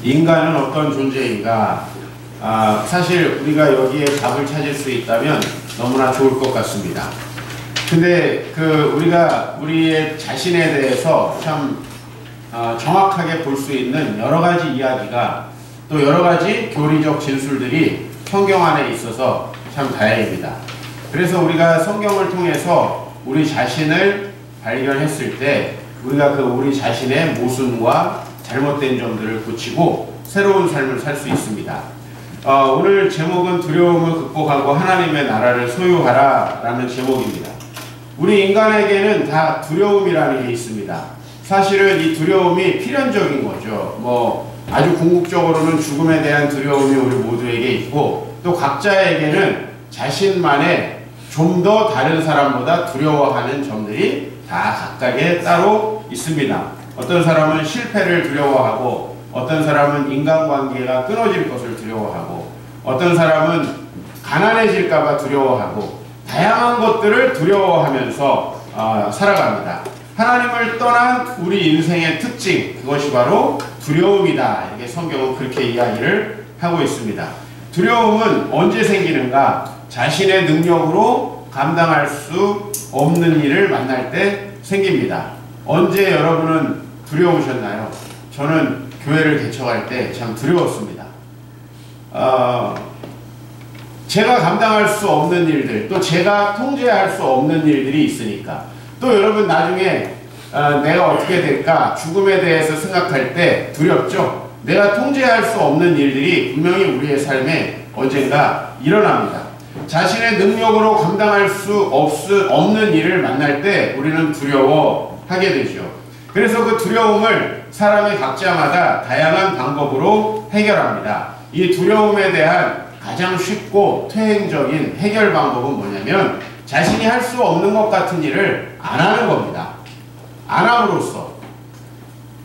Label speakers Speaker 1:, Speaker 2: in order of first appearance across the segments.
Speaker 1: 인간은 어떤 존재인가? 사실 우리가 여기에 답을 찾을 수 있다면 너무나 좋을 것 같습니다. 근데 우리가 우리의 자신에 대해서 참 정확하게 볼 수 있는 여러 가지 이야기가 또 여러 가지 교리적 진술들이 성경 안에 있어서 참 다행입니다. 그래서 우리가 성경을 통해서 우리 자신을 발견했을 때 우리가 우리 자신의 모순과 잘못된 점들을 고치고 새로운 삶을 살 수 있습니다. 오늘 제목은 두려움을 극복하고 하나님의 나라를 소유하라 라는 제목입니다. 우리 인간에게는 다 두려움이라는 게 있습니다. 사실은 이 두려움이 필연적인 거죠. 아주 궁극적으로는 죽음에 대한 두려움이 우리 모두에게 있고 또 각자에게는 자신만의 좀 더 다른 사람보다 두려워하는 점들이 다 각각에 따로 있습니다. 어떤 사람은 실패를 두려워하고 어떤 사람은 인간관계가 끊어질 것을 두려워하고 어떤 사람은 가난해질까봐 두려워하고 다양한 것들을 두려워하면서 살아갑니다. 하나님을 떠난 우리 인생의 특징, 그것이 바로 두려움이다. 이렇게 성경은 그렇게 이야기를 하고 있습니다. 두려움은 언제 생기는가? 자신의 능력으로 감당할 수 없는 일을 만날 때 생깁니다. 언제 여러분은 두려우셨나요? 저는 교회를 개척할 때 참 두려웠습니다. 제가 감당할 수 없는 일들, 또 제가 통제할 수 없는 일들이 있으니까. 또 여러분 나중에 내가 어떻게 될까? 죽음에 대해서 생각할 때 두렵죠? 내가 통제할 수 없는 일들이 분명히 우리의 삶에 언젠가 일어납니다. 자신의 능력으로 감당할 수 없는 일을 만날 때 우리는 두려워하게 되죠. 그래서 그 두려움을 사람이 각자마다 다양한 방법으로 해결합니다. 이 두려움에 대한 가장 쉽고 퇴행적인 해결 방법은 뭐냐면 자신이 할 수 없는 것 같은 일을 안 하는 겁니다. 안 함으로써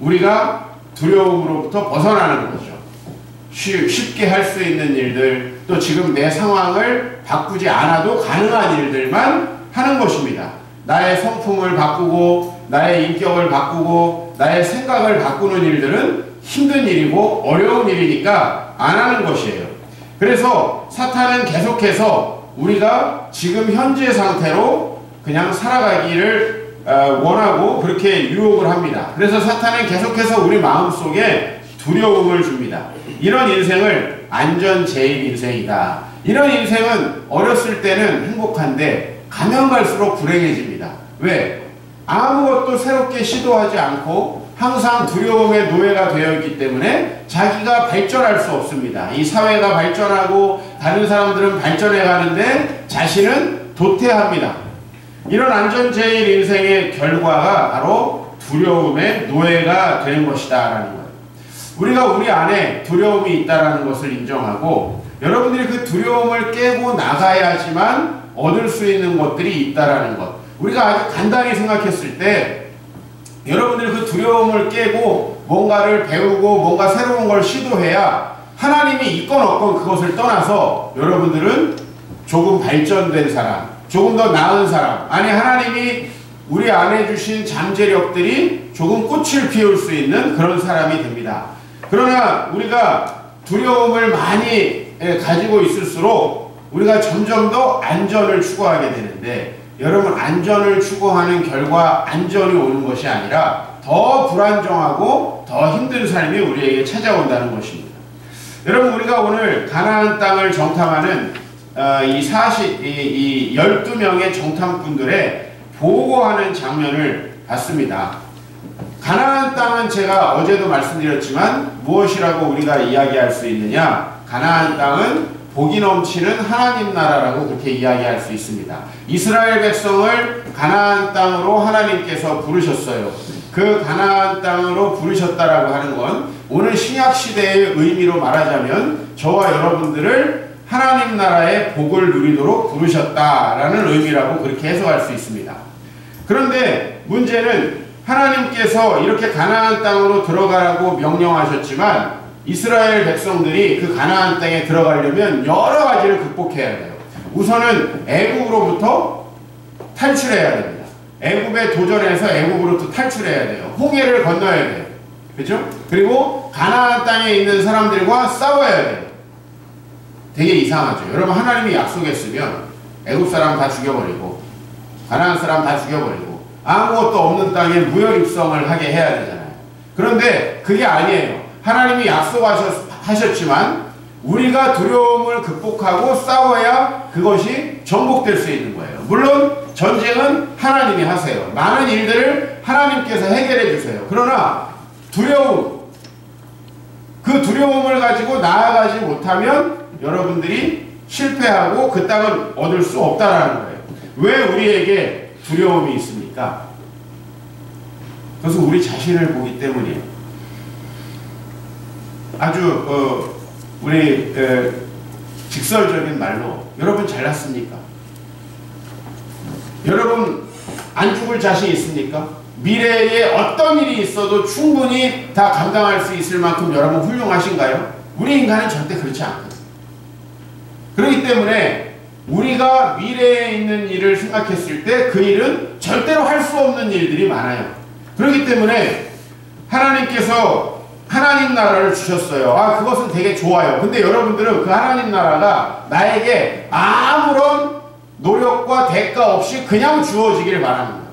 Speaker 1: 우리가 두려움으로부터 벗어나는 거죠. 쉽게 할 수 있는 일들, 또 지금 내 상황을 바꾸지 않아도 가능한 일들만 하는 것입니다. 나의 성품을 바꾸고 나의 인격을 바꾸고 나의 생각을 바꾸는 일들은 힘든 일이고 어려운 일이니까 안 하는 것이에요. 그래서 사탄은 계속해서 우리가 지금 현재 상태로 그냥 살아가기를 원하고 그렇게 유혹을 합니다. 그래서 사탄은 계속해서 우리 마음속에 두려움을 줍니다. 이런 인생을 안전제일 인생이다. 이런 인생은 어렸을 때는 행복한데 가면 갈수록 불행해집니다. 왜? 아무것도 새롭게 시도하지 않고 항상 두려움의 노예가 되어 있기 때문에 자기가 발전할 수 없습니다. 이 사회가 발전하고 다른 사람들은 발전해 가는데 자신은 도태합니다. 이런 안전제일 인생의 결과가 바로 두려움의 노예가 되는 것이다 라는 거예요. 우리가 우리 안에 두려움이 있다는 것을 인정하고 여러분들이 그 두려움을 깨고 나가야지만 얻을 수 있는 것들이 있다라는 것. 우리가 아주 간단히 생각했을 때 여러분들이 그 두려움을 깨고 뭔가를 배우고 뭔가 새로운 걸 시도해야 하나님이 있건 없건 그것을 떠나서 여러분들은 조금 발전된 사람, 조금 더 나은 사람, 아니 하나님이 우리 안에 주신 잠재력들이 조금 꽃을 피울 수 있는 그런 사람이 됩니다. 그러나 우리가 두려움을 많이 가지고 있을수록 우리가 점점 더 안전을 추구하게 되는데 여러분 안전을 추구하는 결과 안전이 오는 것이 아니라 더 불안정하고 더 힘든 삶이 우리에게 찾아온다는 것입니다. 여러분 우리가 오늘 가나안 땅을 정탐하는 이 12명의 정탐꾼들의 보고하는 장면을 봤습니다. 가나안 땅은 제가 어제도 말씀드렸지만 무엇이라고 우리가 이야기할 수 있느냐? 가나안 땅은 복이 넘치는 하나님 나라라고 그렇게 이야기할 수 있습니다. 이스라엘 백성을 가나안 땅으로 하나님께서 부르셨어요. 그 가나안 땅으로 부르셨다라고 하는 건 오늘 신약 시대의 의미로 말하자면 저와 여러분들을 하나님 나라의 복을 누리도록 부르셨다라는 의미라고 그렇게 해석할 수 있습니다. 그런데 문제는 하나님께서 이렇게 가나안 땅으로 들어가라고 명령하셨지만 이스라엘 백성들이 그 가나안 땅에 들어가려면 여러 가지를 극복해야 돼요. 우선은 애굽으로부터 탈출해야 됩니다. 애굽에 도전해서 애굽으로부터 탈출해야 돼요. 홍해를 건너야 돼요. 그렇죠? 그리고 가나안 땅에 있는 사람들과 싸워야 돼요. 되게 이상하죠. 여러분, 하나님이 약속했으면 애굽 사람 다 죽여버리고 가나안 사람 다 죽여버리고 아무것도 없는 땅에 무혈입성을 하게 해야 되잖아요. 그런데 그게 아니에요. 하나님이 약속하셨지만 우리가 두려움을 극복하고 싸워야 그것이 정복될 수 있는 거예요. 물론 전쟁은 하나님이 하세요. 많은 일들을 하나님께서 해결해 주세요. 그러나 두려움, 그 두려움을 가지고 나아가지 못하면 여러분들이 실패하고 그 땅을 얻을 수 없다라는 거예요. 왜 우리에게 두려움이 있습니까? 그것은 우리 자신을 보기 때문이에요. 아주 우리 직설적인 말로 여러분 잘났습니까? 여러분 안 죽을 자신 있습니까? 미래에 어떤 일이 있어도 충분히 다 감당할 수 있을 만큼 여러분 훌륭하신가요? 우리 인간은 절대 그렇지 않거든요. 그렇기 때문에 우리가 미래에 있는 일을 생각했을 때 그 일은 절대로 할 수 없는 일들이 많아요. 그렇기 때문에 하나님께서 하나님 나라를 주셨어요. 아, 그것은 되게 좋아요. 근데 여러분들은 그 하나님 나라가 나에게 아무런 노력과 대가 없이 그냥 주어지기를 바라는 거예요.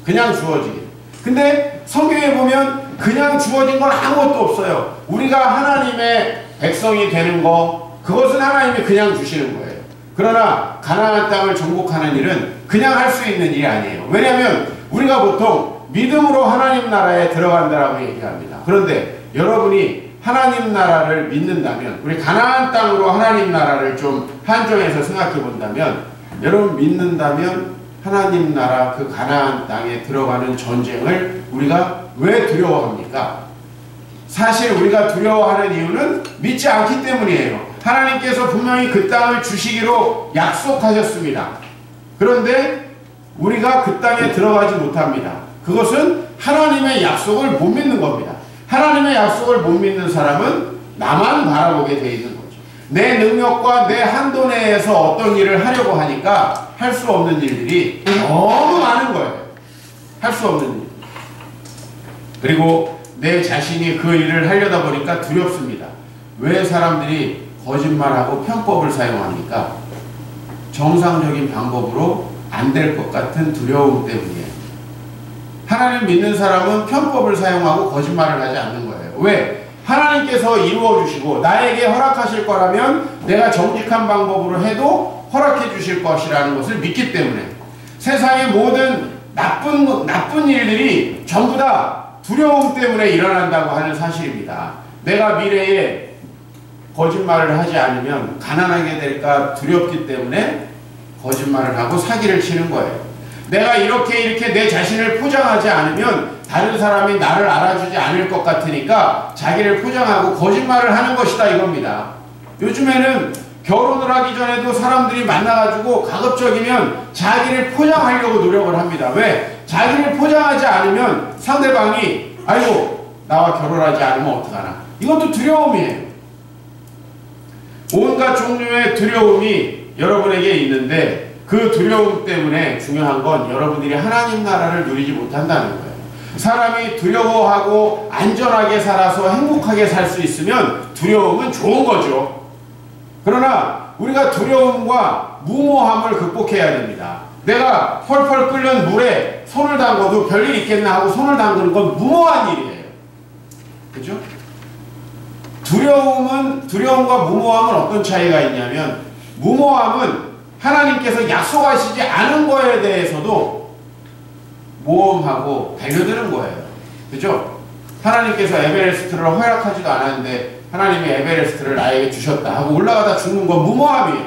Speaker 1: 그냥 주어지길. 근데 성경에 보면 그냥 주어진 건 아무것도 없어요. 우리가 하나님의 백성이 되는 거, 그것은 하나님이 그냥 주시는 거예요. 그러나 가나안 땅을 정복하는 일은 그냥 할 수 있는 일이 아니에요. 왜냐하면 우리가 보통 믿음으로 하나님 나라에 들어간다라고 얘기합니다. 그런데 여러분이 하나님 나라를 믿는다면, 우리 가나안 땅으로 하나님 나라를 좀 한정해서 생각해 본다면, 여러분 믿는다면 하나님 나라 그 가나안 땅에 들어가는 전쟁을 우리가 왜 두려워합니까? 사실 우리가 두려워하는 이유는 믿지 않기 때문이에요. 하나님께서 분명히 그 땅을 주시기로 약속하셨습니다. 그런데 우리가 그 땅에 들어가지 못합니다. 그것은 하나님의 약속을 못 믿는 겁니다. 하나님의 약속을 못 믿는 사람은 나만 바라보게 돼 있는 거죠. 내 능력과 내 한도 내에서 어떤 일을 하려고 하니까 할 수 없는 일들이 너무 많은 거예요. 할 수 없는 일. 그리고 내 자신이 그 일을 하려다 보니까 두렵습니다. 왜 사람들이 거짓말하고 편법을 사용합니까? 정상적인 방법으로 안 될 것 같은 두려움 때문이에요. 하나님 믿는 사람은 편법을 사용하고 거짓말을 하지 않는 거예요. 왜? 하나님께서 이루어 주시고 나에게 허락하실 거라면 내가 정직한 방법으로 해도 허락해 주실 것이라는 것을 믿기 때문에 세상의 모든 나쁜 일들이 전부 다 두려움 때문에 일어난다고 하는 사실입니다. 내가 미래에 거짓말을 하지 않으면 가난하게 될까 두렵기 때문에 거짓말을 하고 사기를 치는 거예요. 내가 이렇게 내 자신을 포장하지 않으면 다른 사람이 나를 알아주지 않을 것 같으니까 자기를 포장하고 거짓말을 하는 것이다 이겁니다. 요즘에는 결혼을 하기 전에도 사람들이 만나가지고 가급적이면 자기를 포장하려고 노력을 합니다. 왜? 자기를 포장하지 않으면 상대방이 아이고 나와 결혼하지 않으면 어떡하나. 이것도 두려움이에요. 온갖 종류의 두려움이 여러분에게 있는데 그 두려움 때문에 중요한 건 여러분들이 하나님 나라를 누리지 못한다는 거예요. 사람이 두려워하고 안전하게 살아서 행복하게 살 수 있으면 두려움은 좋은 거죠. 그러나 우리가 두려움과 무모함을 극복해야 됩니다. 내가 펄펄 끓는 물에 손을 담궈도 별일 있겠나 하고 손을 담그는 건 무모한 일이에요. 그죠? 두려움과 무모함은 어떤 차이가 있냐면, 무모함은 하나님께서 약속하시지 않은 거에 대해서도 모험하고 달려드는 거예요. 그죠? 하나님께서 에베레스트를 허락하지도 않았는데 하나님이 에베레스트를 나에게 주셨다 하고 올라가다 죽는 건 무모함이에요.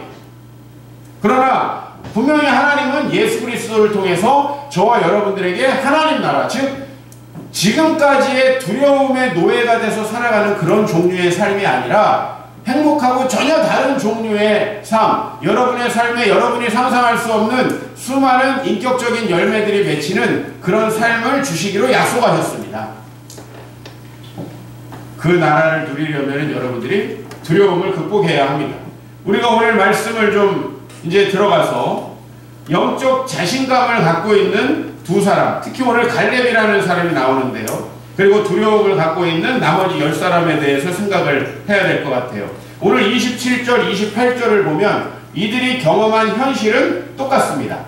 Speaker 1: 그러나 분명히 하나님은 예수 그리스도를 통해서 저와 여러분들에게 하나님 나라, 즉 지금까지의 두려움의 노예가 돼서 살아가는 그런 종류의 삶이 아니라 행복하고 전혀 다른 종류의 삶, 여러분의 삶에 여러분이 상상할 수 없는 수많은 인격적인 열매들이 맺히는 그런 삶을 주시기로 약속하셨습니다. 그 나라를 누리려면 여러분들이 두려움을 극복해야 합니다. 우리가 오늘 말씀을 좀 이제 들어가서 영적 자신감을 갖고 있는 두 사람, 특히 오늘 갈렙이라는 사람이 나오는데요. 그리고 두려움을 갖고 있는 나머지 10사람에 대해서 생각을 해야 될 것 같아요. 오늘 27절, 28절을 보면 이들이 경험한 현실은 똑같습니다.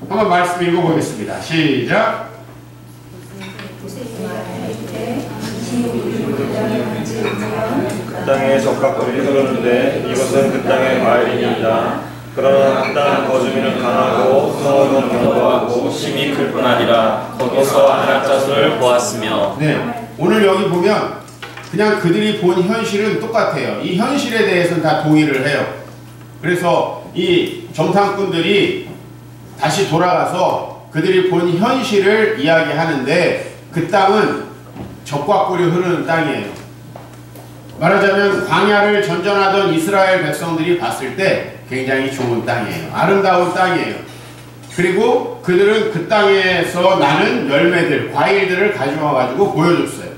Speaker 1: 한번 말씀 읽어보겠습니다. 시작.
Speaker 2: 그 땅에 적각물이 흐르는데 이것은 그 땅의 과일이니이다. 그러나 그 땅 거주민은 강하고 성읍은 견고하고 힘이 클 뿐 아니라 거기서 안악자손을 보았으며.
Speaker 1: 네, 오늘 여기 보면 그냥 그들이 본 현실은 똑같아요. 이 현실에 대해서는 다 동의를 해요. 그래서 이 정탐꾼들이 다시 돌아가서 그들이 본 현실을 이야기하는데 그 땅은 적과 꿀이 흐르는 땅이에요. 말하자면 광야를 전전하던 이스라엘 백성들이 봤을 때 굉장히 좋은 땅이에요. 아름다운 땅이에요. 그리고 그들은 그 땅에서 나는 열매들, 과일들을 가져와 가지고 보여줬어요.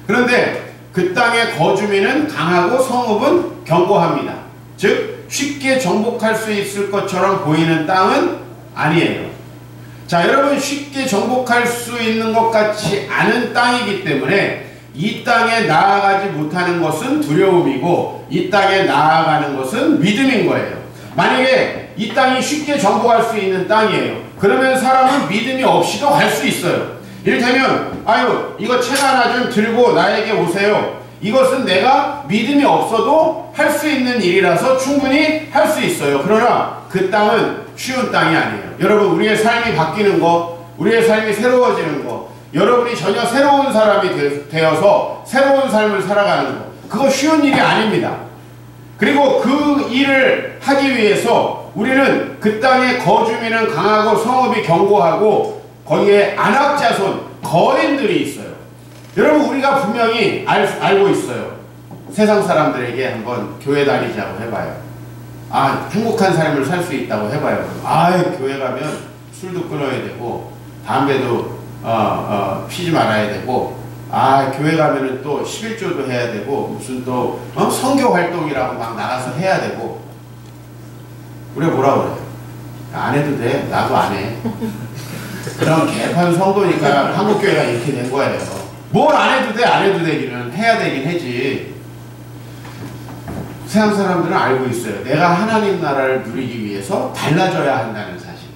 Speaker 1: 그런데 그 땅의 거주민은 강하고 성읍은 견고합니다. 즉 쉽게 정복할 수 있을 것처럼 보이는 땅은 아니에요. 자, 여러분, 쉽게 정복할 수 있는 것 같지 않은 땅이기 때문에 이 땅에 나아가지 못하는 것은 두려움이고 이 땅에 나아가는 것은 믿음인 거예요. 만약에 이 땅이 쉽게 정복할 수 있는 땅이에요. 그러면 사람은 믿음이 없이도 갈 수 있어요. 이를테면 아유, 이거 책 하나 좀 들고 나에게 오세요. 이것은 내가 믿음이 없어도 할 수 있는 일이라서 충분히 할 수 있어요. 그러나 그 땅은 쉬운 땅이 아니에요. 여러분, 우리의 삶이 바뀌는 거, 우리의 삶이 새로워지는 거, 여러분이 전혀 새로운 사람이 되어서 새로운 삶을 살아가는 거, 그거 쉬운 일이 아닙니다. 그리고 그 일을 하기 위해서 우리는 그 땅의 거주민은 강하고 성읍이 견고하고 거기에 안악자손, 거인들이 있어요. 여러분, 우리가 분명히 알고 있어요. 세상 사람들에게 한번 교회 다니자고 해봐요. 아, 행복한 삶을 살 수 있다고 해봐요. 아, 교회 가면 술도 끊어야 되고 담배도 피지 말아야 되고, 아, 교회 가면은 또 11조도 해야 되고 무슨 또 선교 활동이라고 막 나가서 해야 되고. 우리가 뭐라 그래요? 안 해도 돼. 나도 안 해. 그럼 개판 성도니까 한국교회가 이렇게 된 거예요. 뭘 안 해도 돼, 안 해도 되기는 해야 되긴 하지. 세상 사람들은 알고 있어요. 내가 하나님 나라를 누리기 위해서 달라져야 한다는 사실.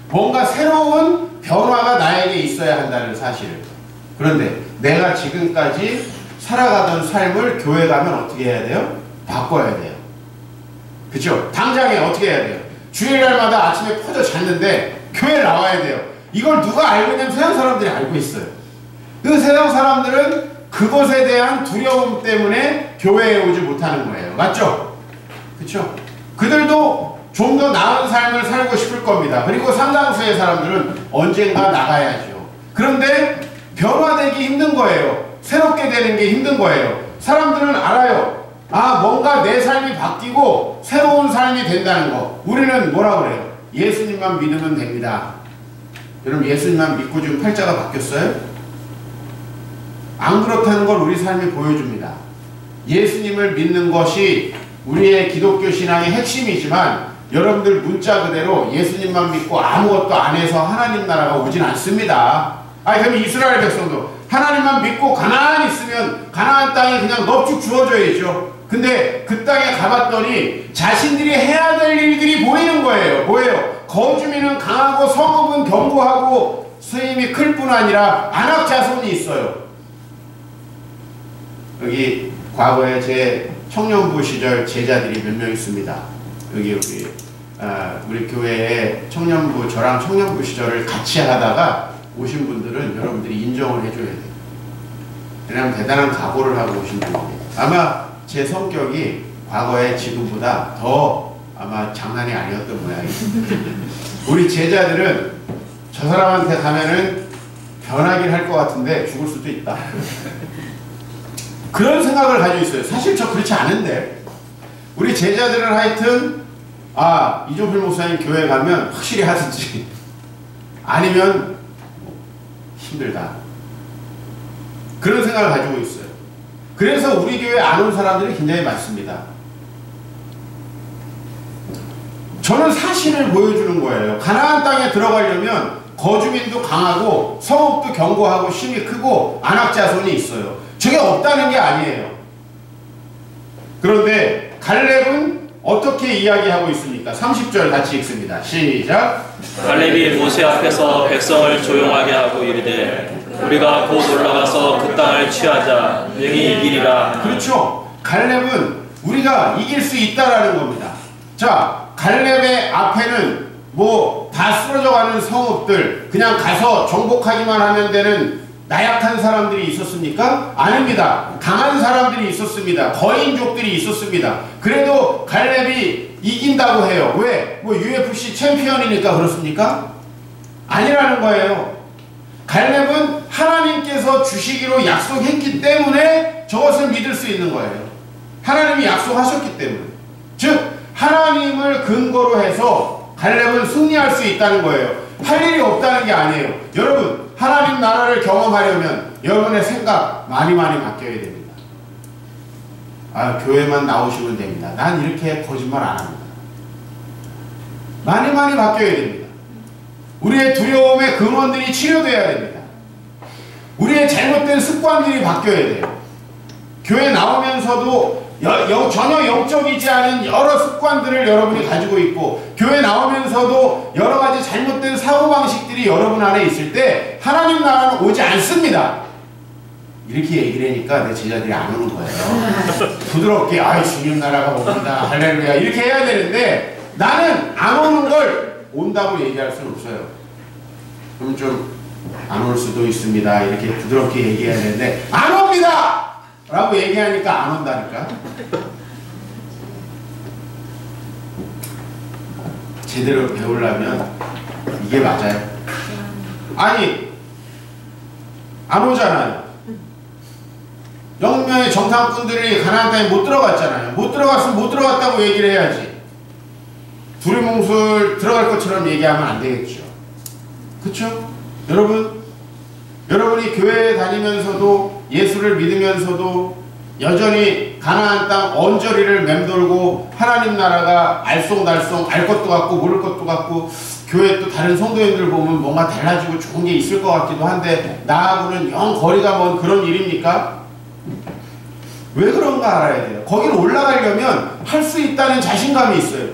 Speaker 1: 뭔가 새로운 변화가 나에게 있어야 한다는 사실을. 그런데 내가 지금까지 살아가던 삶을 교회 가면 어떻게 해야 돼요? 바꿔야 돼요. 그쵸? 당장에 어떻게 해야 돼요? 주일날마다 아침에 퍼져 잤는데 교회 나와야 돼요. 이걸 누가 알고 있냐면 세상 사람들이 알고 있어요. 그 세상 사람들은 그것에 대한 두려움 때문에 교회에 오지 못하는 거예요. 맞죠? 그쵸? 그들도 좀 더 나은 삶을 살고 싶을 겁니다. 그리고 상당수의 사람들은 언젠가 나가야죠. 그런데 변화되기 힘든 거예요. 새롭게 되는 게 힘든 거예요. 사람들은 알아요. 아, 뭔가 내 삶이 바뀌고 새로운 삶이 된다는 거. 우리는 뭐라 그래요? 예수님만 믿으면 됩니다. 여러분, 예수님만 믿고 지금 팔자가 바뀌었어요? 안 그렇다는 걸 우리 삶이 보여줍니다. 예수님을 믿는 것이 우리의 기독교 신앙의 핵심이지만 여러분들 문자 그대로 예수님만 믿고 아무것도 안 해서 하나님 나라가 오진 않습니다. 아니, 그럼 이스라엘 백성도 하나님만 믿고 가나안 있으면 가나안 땅이 그냥 넙죽 주어져야죠. 근데 그 땅에 가봤더니 자신들이 해야 될 일들이 보이는 거예요. 뭐예요? 거주민은 강하고 성읍은 견고하고 스님이 클 뿐 아니라 안악자손이 있어요. 여기 과거에 제 청년부 시절 제자들이 몇 명 있습니다. 여기 우리 교회에 청년부, 저랑 청년부 시절을 같이 하다가 오신 분들은 여러분들이 인정을 해줘야 돼요. 왜냐하면 대단한 각오를 하고 오신 분들이에요. 아마 제 성격이 과거에 지금보다 더 아마 장난이 아니었던 모양이에요. 우리 제자들은 저 사람한테 가면은 변하긴 할 것 같은데 죽을 수도 있다. 그런 생각을 가지고 있어요. 사실 저 그렇지 않은데 우리 제자들은 하여튼 아, 이종필 목사님 교회 가면 확실히 하든지 아니면 힘들다. 그런 생각을 가지고 있어요. 그래서 우리 교회 안 온 사람들이 굉장히 많습니다. 저는 사실을 보여주는 거예요. 가나안 땅에 들어가려면 거주민도 강하고 성읍도 견고하고 힘이 크고 안악자손이 있어요. 저게 없다는 게 아니에요. 그런데 갈렙은 어떻게 이야기하고 있습니까? 30절 같이 읽습니다. 시작.
Speaker 3: 갈렙이 모세 앞에서 백성을 조용하게 하고 이르되 우리가 곧 올라가서 그 땅을 취하자 능히 이기리라.
Speaker 1: 그렇죠. 갈렙은 우리가 이길 수 있다라는 겁니다. 자, 갈렙의 앞에는 뭐 다 쓰러져가는 성읍들, 그냥 가서 정복하기만 하면 되는 나약한 사람들이 있었습니까? 아닙니다. 강한 사람들이 있었습니다. 거인족들이 있었습니다. 그래도 갈렙이 이긴다고 해요. 왜? 뭐 UFC 챔피언이니까 그렇습니까? 아니라는 거예요. 갈렙은 하나님께서 주시기로 약속했기 때문에 저것을 믿을 수 있는 거예요. 하나님이 약속하셨기 때문에. 즉 하나님을 근거로 해서 갈렙은 승리할 수 있다는 거예요. 할 일이 없다는 게 아니에요. 여러분, 하나님 나라를 경험하려면 여러분의 생각 많이 바뀌어야 됩니다. 아, 교회만 나오시면 됩니다. 난 이렇게 거짓말 안 합니다. 많이 바뀌어야 됩니다. 우리의 두려움의 근원들이 치료돼야 됩니다. 우리의 잘못된 습관들이 바뀌어야 돼요. 교회 나오면서도 전혀 영적이지 않은 여러 습관들을 여러분이 가지고 있고, 교회 나오면서도 여러 가지 잘못된 사고방식들이 여러분 안에 있을 때 하나님 나라는 오지 않습니다. 이렇게 얘기를 하니까 내 제자들이 안 오는 거예요. 부드럽게 아이 주님 나라가 옵니다 할렐루야 이렇게 해야 되는데, 나는 안 오는 걸 온다고 얘기할 수는 없어요. 그럼 좀 안 올 수도 있습니다 이렇게 부드럽게 얘기해야 되는데, 안 옵니다 라고 얘기하니까 안 온다니까. 제대로 배우려면 이게 맞아요. 아니 안 오잖아요. 0명의 정탐꾼들이 가나안 땅에 못 들어갔잖아요. 못 들어갔으면 못 들어갔다고 얘기를 해야지. 두리뭉술 들어갈 것처럼 얘기하면 안 되겠죠. 그쵸? 여러분이 교회에 다니면서도 예수를 믿으면서도 여전히 가나안 땅 언저리를 맴돌고 하나님 나라가 알쏭달쏭 알 것도 같고 모를 것도 같고, 교회 또 다른 성도님들 보면 뭔가 달라지고 좋은 게 있을 것 같기도 한데 나하고는 영 거리가 먼 그런 일입니까? 왜 그런가 알아야 돼요. 거기를 올라가려면 할 수 있다는 자신감이 있어요.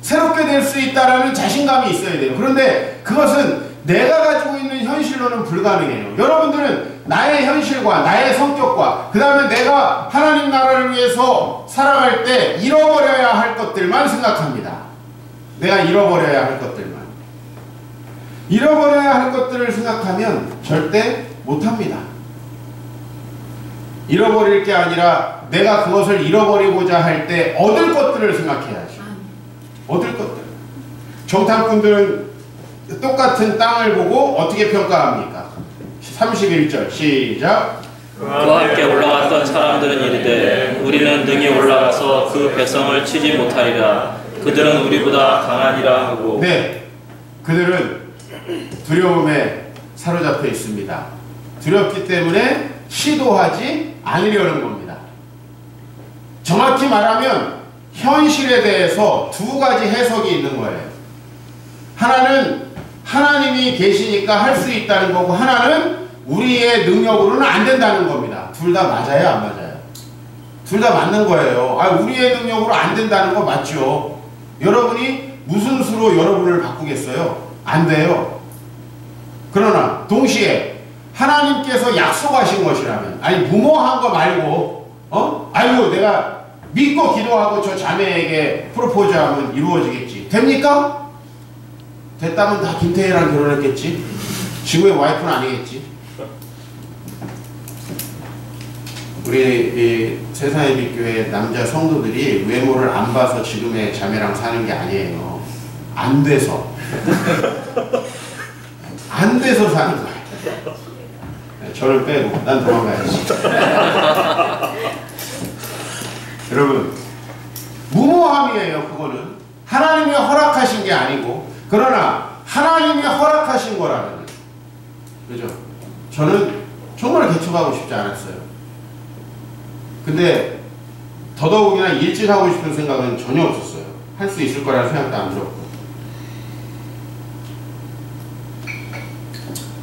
Speaker 1: 새롭게 될 수 있다는 자신감이 있어야 돼요. 그런데 그것은 내가 가지고 있는 현실로는 불가능해요. 여러분들은 나의 현실과 나의 성격과 그 다음에 내가 하나님 나라를 위해서 살아갈 때 잃어버려야 할 것들만 생각합니다. 내가 잃어버려야 할 것들만. 잃어버려야 할 것들을 생각하면 절대 못합니다. 잃어버릴 게 아니라 내가 그것을 잃어버리고자 할 때 얻을 것들을 생각해야죠. 얻을 것들. 정탐꾼들은 똑같은 땅을 보고 어떻게 평가합니까? 31절 시작.
Speaker 3: 그와 함께 올라갔던 사람들은 이르되 우리는 능히 올라가서 그 백성을 치지 못하리라. 그들은 우리보다 강하니라 하고.
Speaker 1: 네, 그들은 두려움에 사로잡혀 있습니다. 두렵기 때문에 시도하지 않으려는 겁니다. 정확히 말하면 현실에 대해서 두 가지 해석이 있는 거예요. 하나는 하나님이 계시니까 할 수 있다는 거고, 하나는 우리의 능력으로는 안 된다는 겁니다. 둘 다 맞아요, 안 맞아요? 둘 다 맞는 거예요. 아, 우리의 능력으로 안 된다는 거 맞죠? 여러분이 무슨 수로 여러분을 바꾸겠어요? 안 돼요. 그러나 동시에 하나님께서 약속하신 것이라면, 아니 무모한 거 말고, 아이고 내가 믿고 기도하고 저 자매에게 프로포즈하면 이루어지겠지. 됩니까? 됐다면 다 김태희랑 결혼했겠지. 지금의 와이프는 아니겠지. 우리 세상의 빛교회 남자 성도들이 외모를 안 봐서 지금의 자매랑 사는 게 아니에요. 안 돼서. 안 돼서 사는 거예요. 저를 빼고 난 도망가야지. 여러분, 무모함이에요. 그거는 하나님이 허락하신 게 아니고, 그러나 하나님이 허락하신 거라면, 그죠? 저는 정말 개척하고 싶지 않았어요. 근데 더더욱이나 일찍 하고 싶은 생각은 전혀 없었어요. 할 수 있을 거라는 생각도 안 들었고.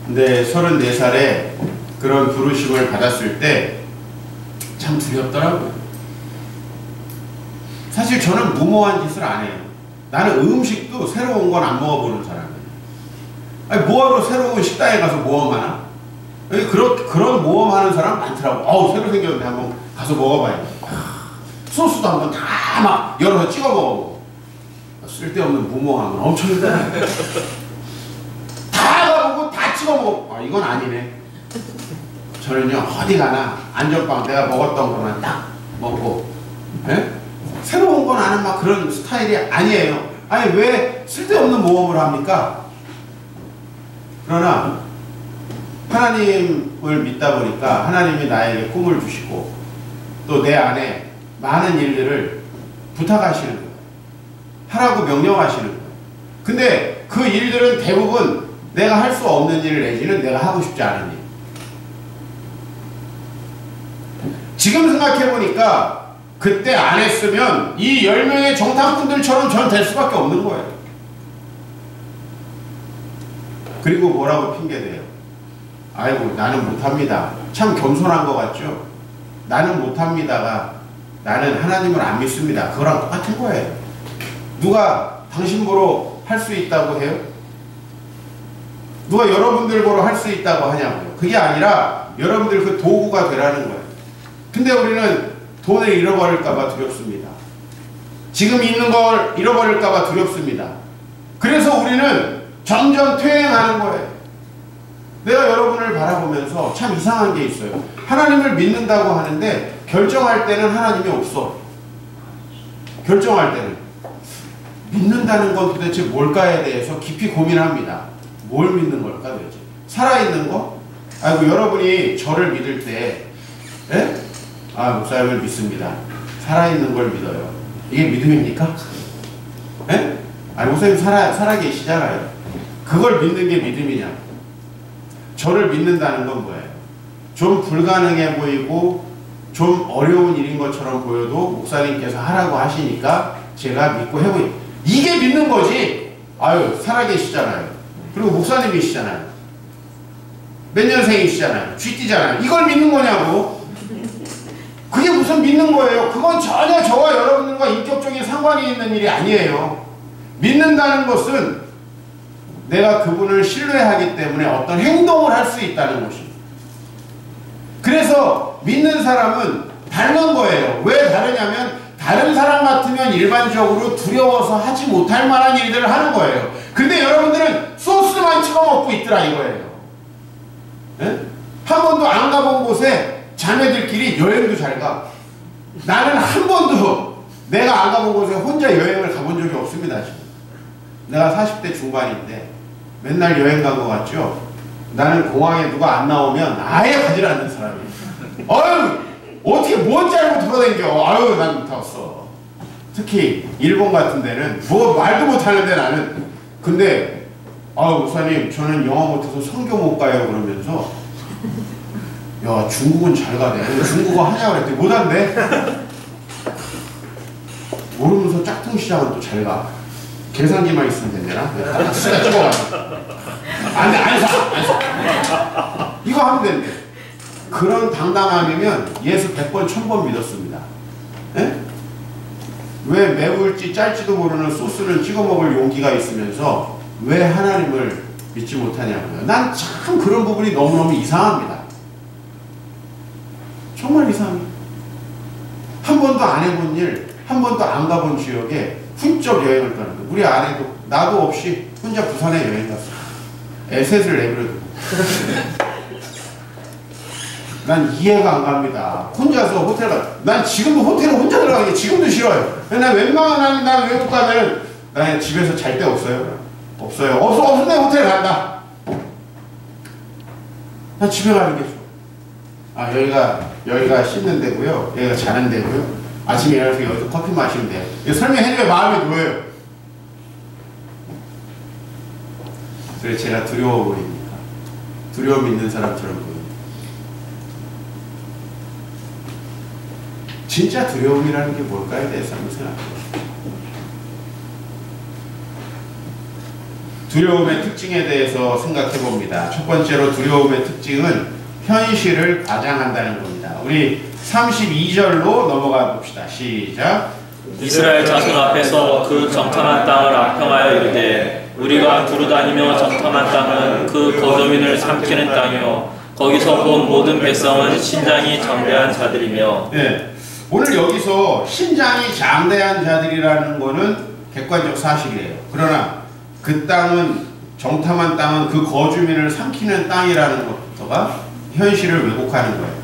Speaker 1: 근데 34살에 그런 부르심을 받았을 때 참 두렵더라고요. 사실 저는 무모한 짓을 안 해요. 나는 음식도 새로운 건 안 먹어보는 사람이에요. 아니, 뭐하러 새로운 식당에 가서 모험하나? 그런 모험하는 사람 많더라고. 어우, 새로 생겼는데 한번 가서 먹어봐야지. 소스도 한번 다 막 열어서 찍어 먹어보고. 쓸데없는 무모함은 엄청 힘들어요. 다 가보고 다 찍어 먹어. 아, 이건 아니네. 저는요, 어디 가나 안전빵 내가 먹었던 것만 딱 먹고, 에? 새로운 건 아는 막 그런 스타일이 아니에요. 아니, 왜 쓸데없는 모험을 합니까? 그러나 하나님을 믿다 보니까 하나님이 나에게 꿈을 주시고 또 내 안에 많은 일들을 부탁하시는 거예요. 하라고 명령하시는 거예요. 근데 그 일들은 대부분 내가 할 수 없는 일 내지는 내가 하고 싶지 않은 일. 지금 생각해보니까 그때 안 했으면 이 10명의 정탐꾼들처럼 전 될 수밖에 없는 거예요. 그리고 뭐라고 핑계대요? 아이고, 나는 못합니다. 참 겸손한 것 같죠? 나는 못합니다가 나는 하나님을 안 믿습니다. 그거랑 똑같은 거예요. 누가 당신 보러 할 수 있다고 해요? 누가 여러분들 보러 할 수 있다고 하냐고요? 그게 아니라 여러분들 그 도구가 되라는 거예요. 근데 우리는 돈을 잃어버릴까봐 두렵습니다. 지금 있는 걸 잃어버릴까봐 두렵습니다. 그래서 우리는 점점 퇴행하는 거예요. 내가 여러분을 바라보면서 참 이상한 게 있어요. 하나님을 믿는다고 하는데 결정할 때는 하나님이 없어. 결정할 때는. 믿는다는 건 도대체 뭘까에 대해서 깊이 고민합니다. 뭘 믿는 걸까 도대체? 살아있는 거? 아이고, 여러분이 저를 믿을 때, 에? 아, 목사님을 믿습니다. 살아있는 걸 믿어요. 이게 믿음입니까? 에? 아니, 목사님 살아계시잖아요. 그걸 믿는 게 믿음이냐? 저를 믿는다는 건 뭐예요? 좀 불가능해 보이고 좀 어려운 일인 것처럼 보여도 목사님께서 하라고 하시니까 제가 믿고 해보니 이게 믿는 거지. 아유, 살아계시잖아요. 그리고 목사님이시잖아요. 몇 년생이시잖아요. 쥐띠잖아요. 이걸 믿는 거냐고. 그게 무슨 믿는 거예요? 그건 전혀 저와 여러분과 인격적인 상관이 있는 일이 아니에요. 믿는다는 것은 내가 그분을 신뢰하기 때문에 어떤 행동을 할 수 있다는 것입니다. 그래서 믿는 사람은 다른 거예요. 왜 다르냐면 다른 사람 같으면 일반적으로 두려워서 하지 못할 만한 일들을 하는 거예요. 근데 여러분들은 소스만 찍어 먹고 있더라 이거예요. 네? 한 번도 안 가본 곳에 자매들끼리 여행도 잘 가. 나는 한 번도 내가 안 가본 곳에 혼자 여행을 가본 적이 없습니다. 지금. 내가 40대 중반인데 맨날 여행 간 것 같죠? 나는 공항에 누가 안 나오면 아예 가지 않는 사람이에요. 아유, 어떻게 뭔지 알고 돌아다녀. 아유, 난 못하겠어. 특히 일본 같은 데는 뭐 말도 못하는데 나는. 근데 아유, 목사님 저는 영어 못해서 성교 못 가요 그러면서 야, 중국은 잘 가네. 중국어 하냐 그랬더니 못한대. 모르면서 짝퉁 시장은 또 잘 가. 계산기만 있으면 된대나? 수다 찍어가지고. 안 사. 이거 하면 된대. 그런 당당함이면 예수 100번, 1000번 믿었습니다. 에? 왜 매울지 짤지도 모르는 소스를 찍어 먹을 용기가 있으면서 왜 하나님을 믿지 못하냐고요. 난 참 그런 부분이 너무너무 이상합니다. 정말 이상해요. 한 번도 안 해본 일, 한 번도 안 가본 지역에 훌쩍 여행을 가는 거예요. 우리 아내도 나도 없이 혼자 부산에 여행 갔어요. 에셋을 내버려두고. 난 이해가 안 갑니다. 혼자서 호텔 난 지금도 호텔에 혼자 들어가는 게 지금도 싫어요. 난 웬만하면 난 외국 가면은 난 집에서 잘 데 없어요. 없어요. 없는데 호텔 간다. 난 집에 가는 게 좋아. 아, 여기가 씻는 데고요. 여기가 자는 데고요. 아침에 일어나서 여기서 커피 마시면 돼요. 이거 설명해주면 마음이 놓여요. 그래서 제가 두려워 보입니까? 두려워 믿는 사람처럼 보여요. 진짜 두려움이라는 게 뭘까에 대해서 한번 생각해보세요. 두려움의 특징에 대해서 생각해 봅니다. 첫 번째로 두려움의 특징은 현실을 과장한다는 겁니다. 우리 32절로 넘어가 봅시다. 시작.
Speaker 3: 이스라엘 자손 앞에서 그 정탐한 땅을 악평하여 이르되 우리가 두루다니며 정탐한 땅은 그 거주민을 삼키는 땅이요 거기서 본 모든 백성은 신장이 장대한 자들이며.
Speaker 1: 네. 오늘 여기서 신장이 장대한 자들이라는 거는 객관적 사실이에요. 그러나 그 땅은 정탐한 땅은 그 거주민을 삼키는 땅이라는 것부터가 현실을 왜곡하는 거예요.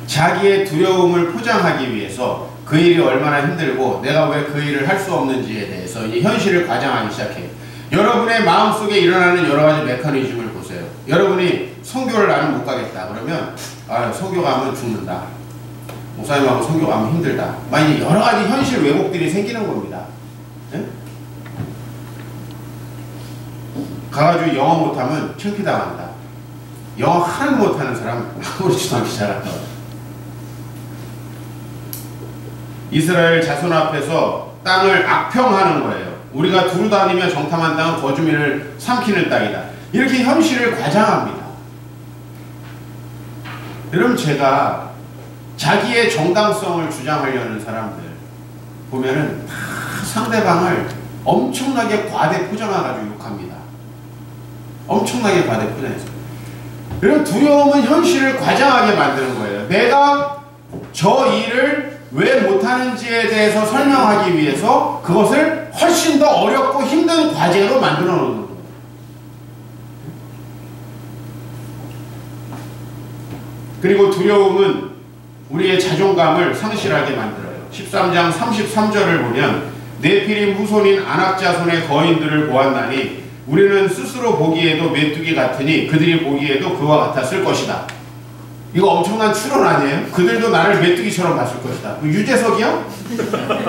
Speaker 1: 자기의 두려움을 포장하기 위해서 그 일이 얼마나 힘들고 내가 왜 그 일을 할 수 없는지에 대해서 이 현실을 과장하기 시작해요. 여러분의 마음속에 일어나는 여러 가지 메커니즘을 보세요. 여러분이 선교를 나는 못 가겠다 그러면 선교 가면 죽는다. 목사님하고 선교 가면 힘들다. 만약 여러 가지 현실 왜곡들이 생기는 겁니다. 네? 가가지고 영어 못하면 창피당한다. 영어 하나도 못하는 사람 아무렇지도 않게 잘한다. 이스라엘 자손 앞에서 땅을 악평하는 거예요. 우리가 두루다니며 정탐한 땅은 거주민을 삼키는 땅이다. 이렇게 현실을 과장합니다. 여러분 제가 자기의 정당성을 주장하려는 사람들 보면은 다 상대방을 엄청나게 과대 포장해가지고 욕합니다. 엄청나게 과대 포장해서. 여러분 두려움은 현실을 과장하게 만드는 거예요. 내가 저 일을 왜 못하는지에 대해서 설명하기 위해서 그것을 훨씬 더 어렵고 힘든 과제로 만들어 놓는 거예요. 그리고 두려움은 우리의 자존감을 상실하게 만들어요. 13장 33절을 보면 네피림 후손인 아낙 자손의 거인들을 보았나니 우리는 스스로 보기에도 메뚜기 같으니 그들이 보기에도 그와 같았을 것이다. 이거 엄청난 추론 아니에요? 그들도 나를 메뚜기처럼 봤을 것이다. 유재석이요?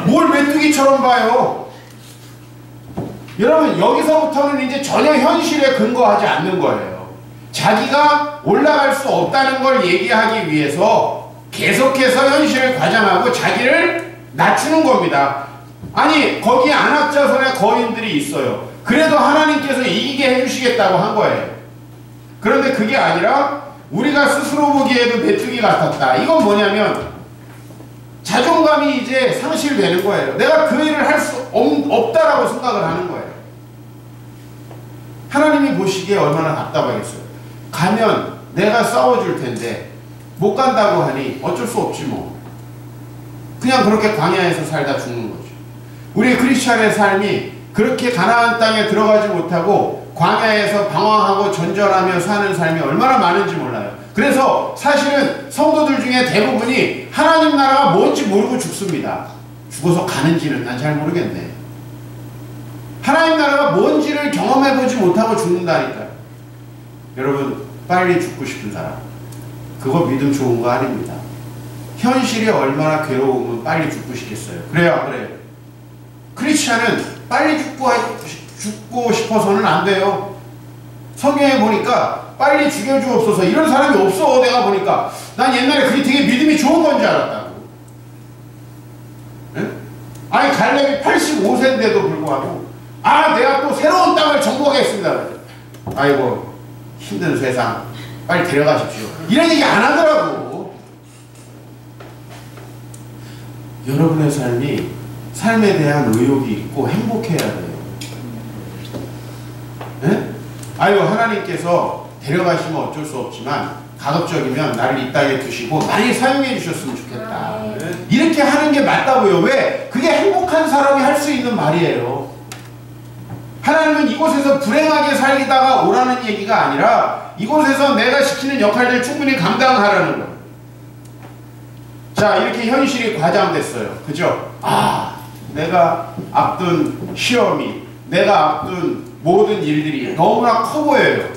Speaker 1: 뭘 메뚜기처럼 봐요? 여러분 여기서부터는 이제 전혀 현실에 근거하지 않는 거예요. 자기가 올라갈 수 없다는 걸 얘기하기 위해서 계속해서 현실을 과장하고 자기를 낮추는 겁니다. 아니 거기 아낙 자손의 거인들이 있어요. 그래도 하나님께서 이기게 해주시겠다고 한 거예요. 그런데 그게 아니라 우리가 스스로 보기에도 메뚜기 같았다. 이건 뭐냐면 자존감이 이제 상실되는 거예요. 내가 그 일을 할 수 없다라고 생각을 하는 거예요. 하나님이 보시기에 얼마나 답답하겠어요. 가면 내가 싸워줄 텐데 못 간다고 하니 어쩔 수 없지 뭐. 그냥 그렇게 광야에서 살다 죽는 거죠. 우리 크리스찬의 삶이 그렇게 가나안 땅에 들어가지 못하고 광야에서 방황하고 전전하며 사는 삶이 얼마나 많은지 몰라요. 그래서 사실은 성도들 중에 대부분이 하나님 나라가 뭔지 모르고 죽습니다. 죽어서 가는지는 난 잘 모르겠네. 하나님 나라가 뭔지를 경험해보지 못하고 죽는다니까요. 여러분 빨리 죽고 싶은 사람 그거 믿음 좋은 거 아닙니다. 현실이 얼마나 괴로우면 빨리 죽고 싶겠어요. 그래요 안 그래요? 크리스찬은 빨리 죽고 싶어서는 안 돼요. 성경에 보니까 빨리 죽여주옵소서 이런 사람이 없어. 내가 보니까 난 옛날에 그게 되게 믿음이 좋은 건 줄 알았다고. 네? 아니 갈렙이 85세인데도 불구하고 내가 또 새로운 땅을 정복하겠습니다. 아이고 힘든 세상 빨리 데려가십시오 이런 얘기 안 하더라고. 여러분의 삶에 대한 의욕이 있고 행복해야 돼요. 네? 하나님께서 데려가시면 어쩔 수 없지만 가급적이면 나를 이 땅에 두시고 많이 사용해 주셨으면 좋겠다. 이렇게 하는 게 맞다고요. 왜? 그게 행복한 사람이 할 수 있는 말이에요. 하나님은 이곳에서 불행하게 살다가 오라는 얘기가 아니라 이곳에서 내가 시키는 역할들 충분히 감당하라는 거예요. 자, 이렇게 현실이 과장됐어요. 그죠? 내가 앞둔 시험이, 내가 앞둔 모든 일들이 너무나 커 보여요.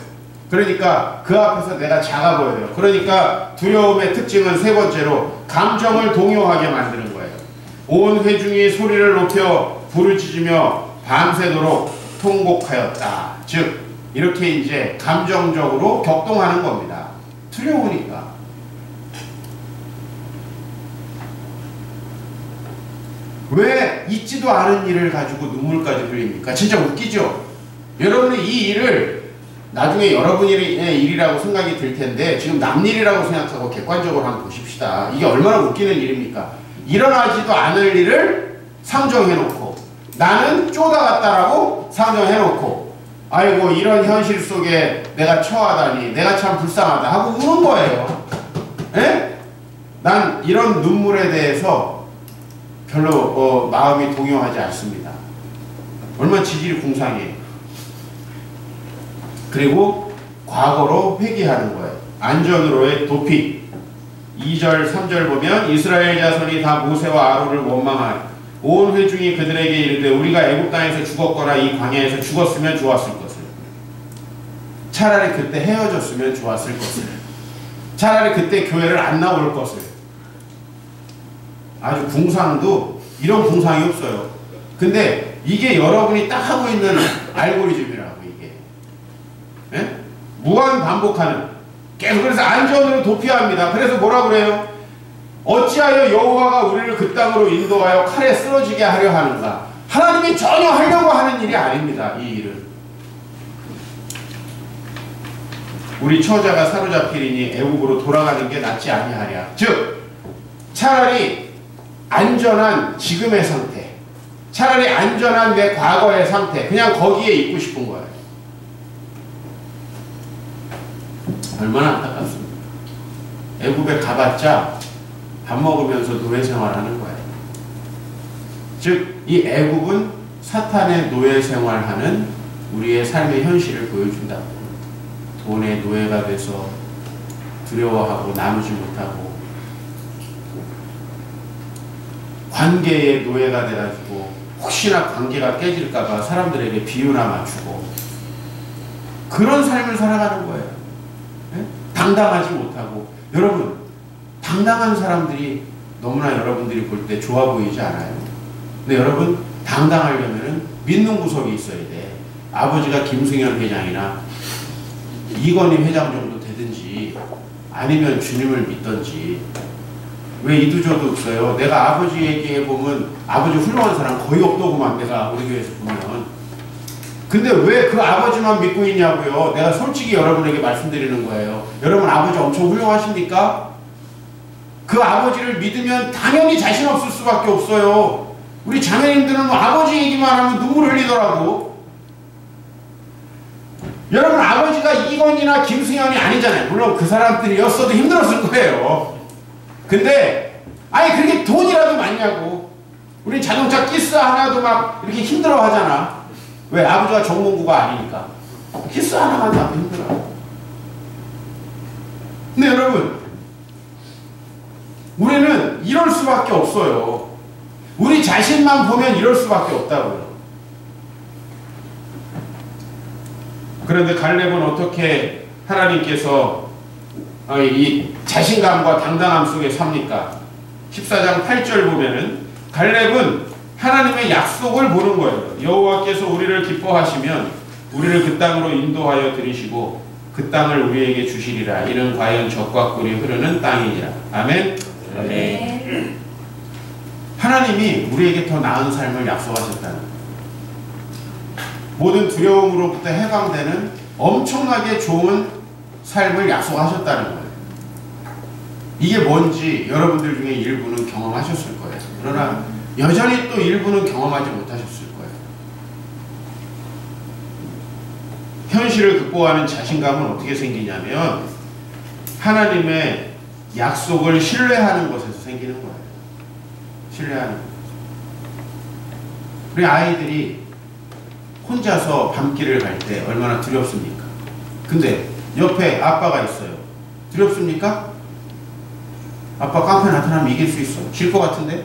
Speaker 1: 그러니까 그 앞에서 내가 작아 보여요. 그러니까 두려움의 특징은 세 번째로 감정을 동요하게 만드는 거예요. 온 회중이 소리를 높여 부르짖으며 밤새도록 통곡하였다. 즉 이렇게 이제 감정적으로 격동하는 겁니다. 두려우니까. 왜 있지도 않은 일을 가지고 눈물까지 흘립니까? 진짜 웃기죠? 여러분은 이 일을 나중에 여러분의 일이라고 생각이 들 텐데 지금 남 일이라고 생각하고 객관적으로 한번 보십시다. 이게 얼마나 웃기는 일입니까? 일어나지도 않을 일을 상정해놓고 나는 쪼다갔다라고 상정해놓고 아이고 이런 현실 속에 내가 처하다니 내가 참 불쌍하다 하고 우는 거예요. 에? 난 이런 눈물에 대해서 별로 마음이 동요하지 않습니다. 얼마나 지질이 궁상이에요. 그리고 과거로 회귀하는 거예요. 안전으로의 도피. 2절 3절 보면 이스라엘 자손이 다 모세와 아론을 원망하여 온 회중이 그들에게 이르되 우리가 애굽 땅에서 죽었거나 이 광야에서 죽었으면 좋았을 것을, 차라리 그때 헤어졌으면 좋았을 것을, 차라리 그때 교회를 안 나올 것을. 아주 궁상도 이런 궁상이 없어요. 근데 이게 여러분이 딱 하고 있는 알고리즘이라고. 이게 무한 반복하는, 계속. 그래서 안전으로 도피합니다. 그래서 뭐라 그래요? 어찌하여 여호와가 우리를 그 땅으로 인도하여 칼에 쓰러지게 하려 하는가? 하나님이 전혀 하려고 하는 일이 아닙니다. 이 일은 우리 처자가 사로잡히리니 애국으로 돌아가는 게 낫지 아니하랴. 즉 차라리 안전한 지금의 상태, 차라리 안전한 내 과거의 상태, 그냥 거기에 있고 싶은 거예요. 얼마나 안타깝습니까? 애국에 가봤자 밥 먹으면서 노예 생활하는 거예요. 즉 이 애국은 사탄의 노예 생활하는 우리의 삶의 현실을 보여준다. 돈의 노예가 돼서 두려워하고 나누지 못하고, 관계의 노예가 돼가지고 혹시나 관계가 깨질까봐 사람들에게 비유나 맞추고, 그런 삶을 살아가는 거예요. 당당하지 못하고. 여러분, 당당한 사람들이 너무나 여러분들이 볼 때 좋아 보이지 않아요? 근데 여러분, 당당하려면 믿는 구석이 있어야 돼. 아버지가 김승현 회장이나 이건희 회장 정도 되든지, 아니면 주님을 믿든지. 왜 이두저도 없어요? 내가 아버지 얘기해보면 아버지 훌륭한 사람 거의 없더구만, 내가 우리 교회에서 보면. 근데 왜 그 아버지만 믿고 있냐고요? 내가 솔직히 여러분에게 말씀드리는 거예요. 여러분 아버지 엄청 훌륭하십니까? 그 아버지를 믿으면 당연히 자신 없을 수밖에 없어요. 우리 자매님들은 아버지 얘기만 하면 눈물 흘리더라고. 여러분 아버지가 이건희나 김승현이 아니잖아요. 물론 그 사람들이었어도 힘들었을 거예요. 근데 아니 그렇게 돈이라도 많냐고. 우리 자동차 키스 하나도 막 이렇게 힘들어 하잖아. 왜? 아버지가 정몽구가 아니니까. 키스 하나만 다 힘들어. 근데 여러분, 우리는 이럴 수밖에 없어요. 우리 자신만 보면 이럴 수밖에 없다고요. 그런데 갈렙은 어떻게 하나님께서 이 자신감과 당당함 속에 삽니까? 14장 8절 보면은 갈렙은 하나님의 약속을 보는 거예요. 여호와께서 우리를 기뻐하시면 우리를 그 땅으로 인도하여 들이시고 그 땅을 우리에게 주시리라. 이는 과연 젖과 꿀이 흐르는 땅이니라. 아멘.
Speaker 3: 아멘.
Speaker 1: 하나님이 우리에게 더 나은 삶을 약속하셨다는 거예요. 모든 두려움으로부터 해방되는 엄청나게 좋은 삶을 약속하셨다는 거예요. 이게 뭔지 여러분들 중에 일부는 경험하셨을 거예요. 그러나 여전히 또 일부는 경험하지 못하셨을 거예요. 현실을 극복하는 자신감은 어떻게 생기냐면 하나님의 약속을 신뢰하는 것에서 생기는 거예요. 신뢰하는 것. 우리 아이들이 혼자서 밤길을 갈 때 얼마나 두렵습니까? 근데 옆에 아빠가 있어요. 두렵습니까? 아빠 깡패 나타나면 이길 수 있어. 질 것 같은데?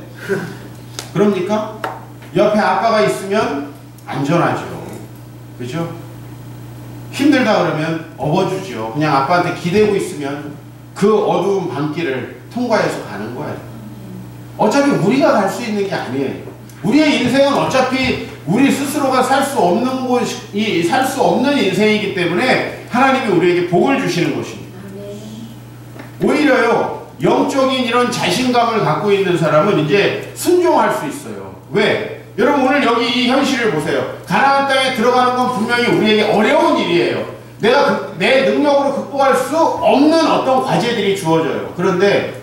Speaker 1: 그럽니까? 옆에 아빠가 있으면 안전하죠. 그죠? 힘들다 그러면 업어주죠. 그냥 아빠한테 기대고 있으면 그 어두운 밤길을 통과해서 가는 거예요. 어차피 우리가 갈 수 있는 게 아니에요. 우리의 인생은 어차피 우리 스스로가 살 수 없는 곳이, 살 수 없는 인생이기 때문에 하나님이 우리에게 복을 주시는 것입니다. 오히려요, 영적인 이런 자신감을 갖고 있는 사람은 이제 순종할 수 있어요. 왜? 여러분 오늘 여기 이 현실을 보세요. 가나안 땅에 들어가는 건 분명히 우리에게 어려운 일이에요. 내가 내 능력으로 극복할 수 없는 어떤 과제들이 주어져요. 그런데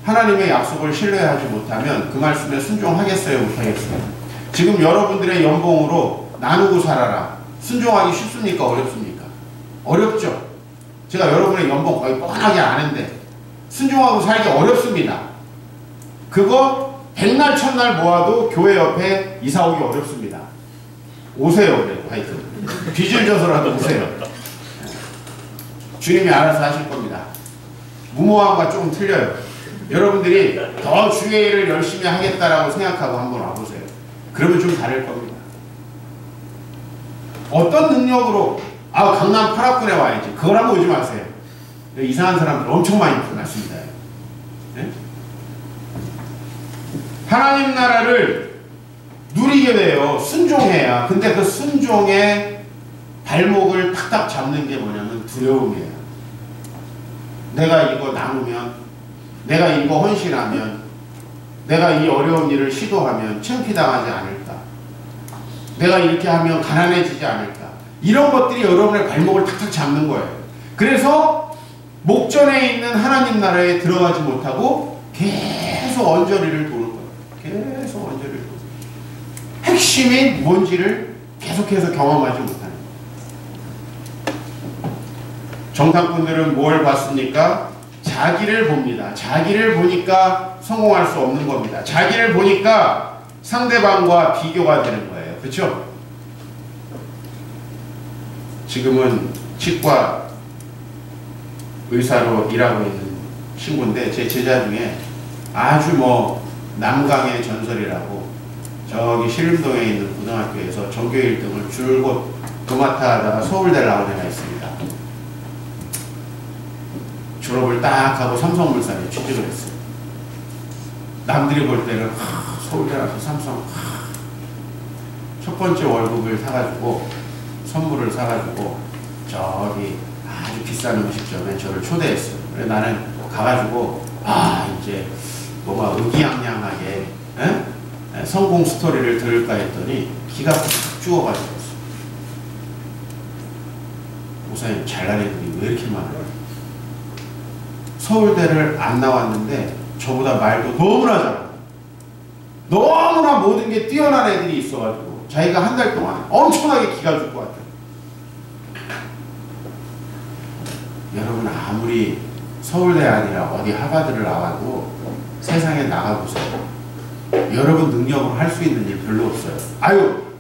Speaker 1: 하나님의 약속을 신뢰하지 못하면 그 말씀에 순종하겠어요? 못하겠어요? 지금 여러분들의 연봉으로 나누고 살아라. 순종하기 쉽습니까? 어렵습니까? 어렵죠. 제가 여러분의 연봉 거의 뻔하게 아는데 순종하고 살기 어렵습니다. 그거 백날 천날 모아도 교회 옆에 이사 오기 어렵습니다. 오세요. 그래도 하여튼 빚을 져서라도 오세요. 주님이 알아서 하실 겁니다. 무모함과 조금 틀려요. 여러분들이 더 주의 일을 열심히 하겠다라고 생각하고 한번 와보세요. 그러면 좀 다를 겁니다. 어떤 능력으로 강남 8학군에 와야지 그걸 한번 오지 마세요. 이상한 사람들 엄청 많이 만났습니다. 네? 하나님 나라를 누리게 돼요. 순종해야. 근데 그 순종의 발목을 탁탁 잡는 게 뭐냐면 두려움이에요. 내가 이거 나누면, 내가 이거 헌신하면, 내가 이 어려운 일을 시도하면 창피당하지 않을까? 내가 이렇게 하면 가난해지지 않을까? 이런 것들이 여러분의 발목을 탁탁 잡는 거예요. 그래서 목전에 있는 하나님 나라에 들어가지 못하고 계속 언저리를 도는 거예요. 계속 언저리를 도는 거예요. 핵심이 뭔지를 계속해서 경험하지 못하는 거예요. 정탐꾼들은 뭘 봤습니까? 자기를 봅니다. 자기를 보니까 성공할 수 없는 겁니다. 자기를 보니까 상대방과 비교가 되는 거예요. 그렇죠? 지금은 치과 의사로 일하고 있는 친구인데 제 제자 중에 아주 남강의 전설이라고 저기 신림동에 있는 고등학교에서 전교 1등을 줄곧 도맡아 하다가 서울대 나온 애가 있습니다. 졸업을 딱 하고 삼성물산에 취직을 했어요. 남들이 볼 때는 서울대 나서 삼성 첫 번째 월급을 사가지고 선물을 사가지고 저기 아주 비싼 음식점에 저를 초대했어요. 그래서 나는 가가지고 이제 뭔가 의기양양하게 성공 스토리를 들을까 했더니 기가 팍 죽어가지고 목사님 잘난 애들이 왜 이렇게 많아요? 서울대를 안 나왔는데 저보다 말도 너무나 잘하고 너무나 모든 게 뛰어난 애들이 있어가지고 자기가 한 달 동안 엄청나게 기가 죽고 왔다. 여러분 아무리 서울대 아니라 어디 하버드를 나와도 세상에 나가보세요. 여러분 능력으로 할 수 있는 일 별로 없어요.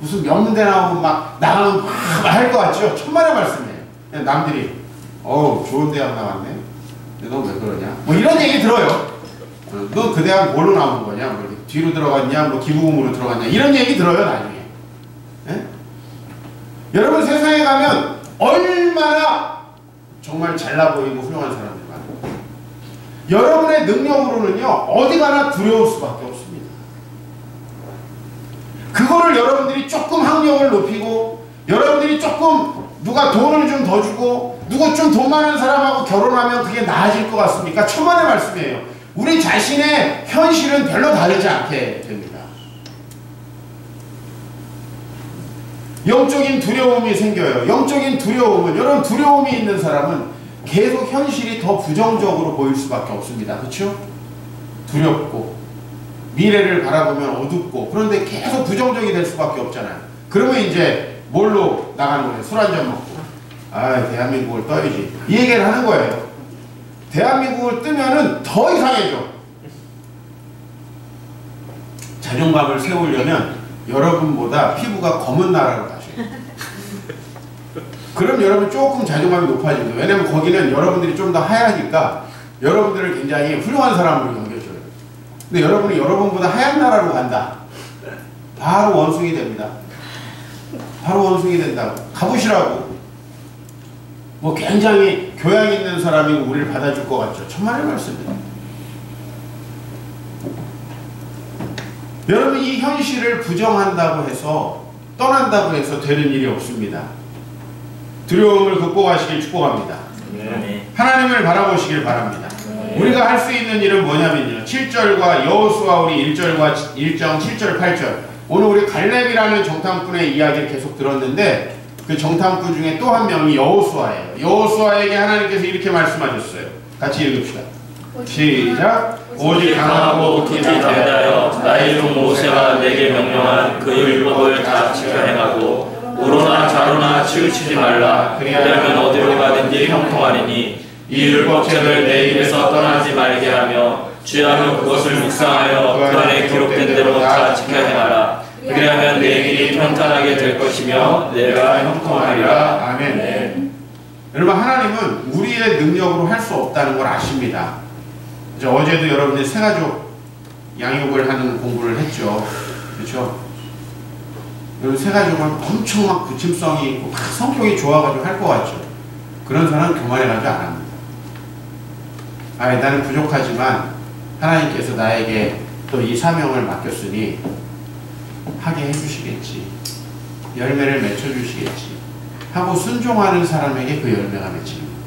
Speaker 1: 무슨 명문대 나오면 막 나가면 막 할 것 같죠? 천만의 말씀이에요. 남들이 좋은 대학 나왔네. 너 왜 그러냐? 이런 얘기 들어요. 너 그 대학 뭘로 나온 거냐? 뒤로 들어갔냐? 기부금으로 들어갔냐? 이런 얘기 들어요 나중에. 네? 여러분 세상에 가면 얼마나 정말 잘나 보이고 훌륭한 사람들이 많아요. 여러분의 능력으로는요 어디 가나 두려울 수밖에 없습니다. 그거를 여러분들이 조금 학력을 높이고 여러분들이 조금 누가 돈을 좀 더 주고 누구 좀 돈 많은 사람하고 결혼하면 그게 나아질 것 같습니까? 천만의 말씀이에요. 우리 자신의 현실은 별로 다르지 않게 됩니다. 영적인 두려움이 생겨요. 영적인 두려움은 여러분 두려움이 있는 사람은 계속 현실이 더 부정적으로 보일 수밖에 없습니다. 그렇죠? 두렵고 미래를 바라보면 어둡고 그런데 계속 부정적이 될 수밖에 없잖아요. 그러면 이제 뭘로 나가는 거예요? 술 한잔 먹고 대한민국을 떠야지 이 얘기를 하는 거예요. 대한민국을 뜨면은 더 이상해져. 자존감을 세우려면 여러분보다 피부가 검은 나라로 가셔요. 그럼 여러분 조금 자존감이 높아집니다. 왜냐면 거기는 여러분들이 좀 더 하얘니까 여러분들을 굉장히 훌륭한 사람으로 여겨줘요. 근데 여러분이 여러분보다 하얀 나라로 간다. 바로 원숭이 됩니다. 바로 원숭이 된다고. 가보시라고. 굉장히 교양 있는 사람이 우리를 받아줄 것 같죠. 천만의 말씀입니다. 여러분 이 현실을 부정한다고 해서 떠난다고 해서 되는 일이 없습니다. 두려움을 극복하시길 축복합니다.
Speaker 3: 네.
Speaker 1: 하나님을 바라보시길 바랍니다. 우리가 할 수 있는 일은 뭐냐면요. 7절과 여호수아 우리 1장 7절 8절. 오늘 우리 갈렙이라는 정탐꾼의 이야기를 계속 들었는데 그 정탐꾼 중에 또 한 명이 여호수아예요. 여호수아에게 하나님께서 이렇게 말씀하셨어요. 같이 읽읍시다. 시작. 오직 강하고
Speaker 3: 굳이 대하여 나의 종 모세가 내게 명령한 그 율법을 다 지켜 행하고 우로나 좌로나 치우치지 말라. 그리하면 어디로 가든지 형통하리니 이 율법책을 내 입에서 떠나지 말게 하며 주야로 그것을 묵상하여 그 안에 기록된 대로 다 지켜 행하라. 그리하면 내 길이 평탄하게 될 것이며 내가 형통하리라.
Speaker 1: 아멘. 네. 여러분, 하나님은 우리의 능력으로 할 수 없다는 걸 아십니다. 어제도 여러분들 새가족 양육을 하는 공부를 했죠. 그렇죠? 여러분, 새가족은 엄청 막 부침성이 있고 막 성격이 좋아가지고 할 것 같죠. 그런 사람은 교만해가지고 안 합니다. 나는 부족하지만 하나님께서 나에게 또 이 사명을 맡겼으니 하게 해주시겠지. 열매를 맺혀주시겠지. 하고 순종하는 사람에게 그 열매가 맺히는 거예요.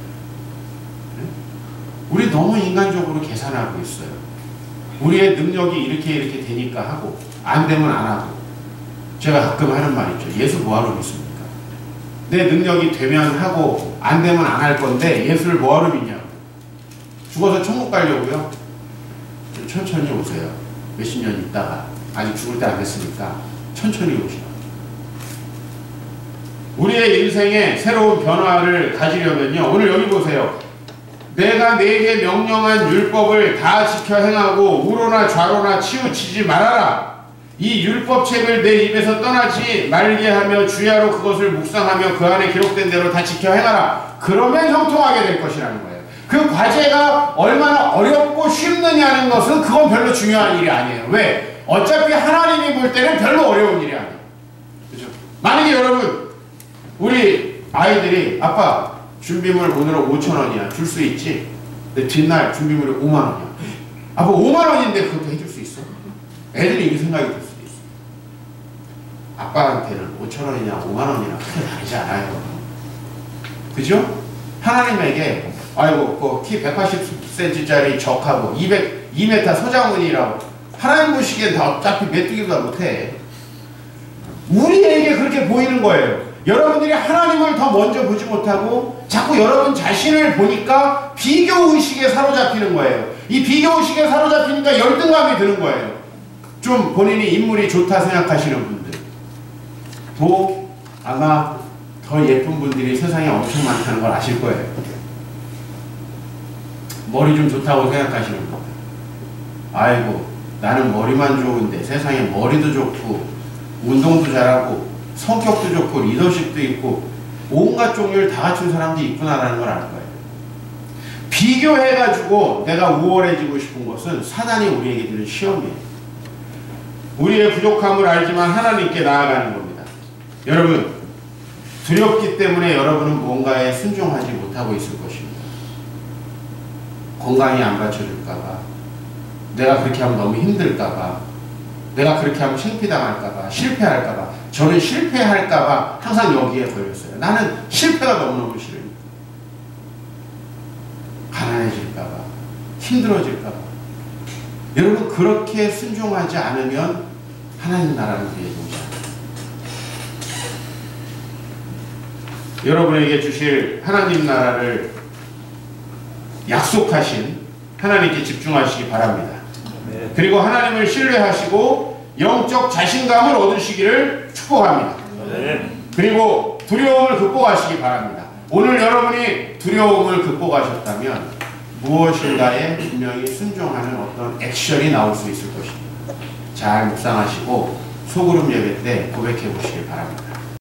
Speaker 1: 우리 너무 인간적으로 계산하고 있어요. 우리의 능력이 이렇게 되니까 하고 안 되면 안 하고. 제가 가끔 하는 말 있죠. 예수 뭐하러 믿습니까? 내 능력이 되면 하고 안 되면 안 할 건데 예수를 뭐하러 믿냐고. 죽어서 천국 가려고요? 좀 천천히 오세요. 몇십 년 있다가 아직 죽을 때 안 됐으니까 천천히 오시라. 우리의 인생에 새로운 변화를 가지려면요. 오늘 여기 보세요. 내가 내게 명령한 율법을 다 지켜 행하고 우로나 좌로나 치우치지 말아라. 이 율법책을 내 입에서 떠나지 말게 하며 주야로 그것을 묵상하며 그 안에 기록된 대로 다 지켜 행하라. 그러면 형통하게 될 것이라는 거예요. 그 과제가 얼마나 어렵고 쉽느냐는 것은 그건 별로 중요한 일이 아니에요. 왜? 어차피 하나님이 볼 때는 별로 어려운 일이 아니에요. 그죠? 만약에 여러분, 우리 아이들이 아빠 준비물 오늘은 5,000원이야. 줄 수 있지? 근데 뒷날 준비물이 5만원이야. 아빠 5만원인데 그것도 해줄 수 있어? 애들이 이 생각이 들 수도 있어. 아빠한테는 5,000원이냐 5만원이나 크게 다르지 않아요. 그죠? 하나님에게 아이고 키 180cm짜리 적하고 2m 서장훈이라고 하나님 보시기엔 다 어차피 메뚜기보다 못해. 우리에게 그렇게 보이는 거예요. 여러분들이 하나님을 더 먼저 보지 못하고 자꾸 여러분 자신을 보니까 비교의식에 사로잡히는 거예요. 이 비교의식에 사로잡히니까 열등감이 드는 거예요. 좀 본인이 인물이 좋다 생각하시는 분들 아마 더 예쁜 분들이 세상에 엄청 많다는 걸 아실 거예요. 머리 좀 좋다고 생각하시는 분들, 아이고 나는 머리만 좋은데 세상에 머리도 좋고 운동도 잘하고 성격도 좋고 리더십도 있고 온갖 종류를 다 갖춘 사람도 있구나라는 걸 알 거예요. 비교해가지고 내가 우월해지고 싶은 것은 사단이 우리에게 드는 시험이에요. 우리의 부족함을 알지만 하나님께 나아가는 겁니다. 여러분, 두렵기 때문에 여러분은 무언가에 순종하지 못하고 있을 것입니다. 건강이 안 받쳐줄까봐, 내가 그렇게 하면 너무 힘들까봐, 내가 그렇게 하면 창피당할까봐, 실패할까봐. 저는 실패할까봐 항상 여기에 걸렸어요. 나는 실패가 너무너무 싫어요. 가난해질까봐, 힘들어질까봐. 여러분, 그렇게 순종하지 않으면 하나님 나라는 우리에게 오지 않아요. 여러분에게 주실 하나님 나라를 약속하신 하나님께 집중하시기 바랍니다. 그리고 하나님을 신뢰하시고 영적 자신감을 얻으시기를 축복합니다. 그리고 두려움을 극복하시기 바랍니다. 오늘 여러분이 두려움을 극복하셨다면 무엇인가에 분명히 순종하는 어떤 액션이 나올 수 있을 것입니다. 잘 묵상하시고 소그룹 예배 때 고백해 보시길 바랍니다.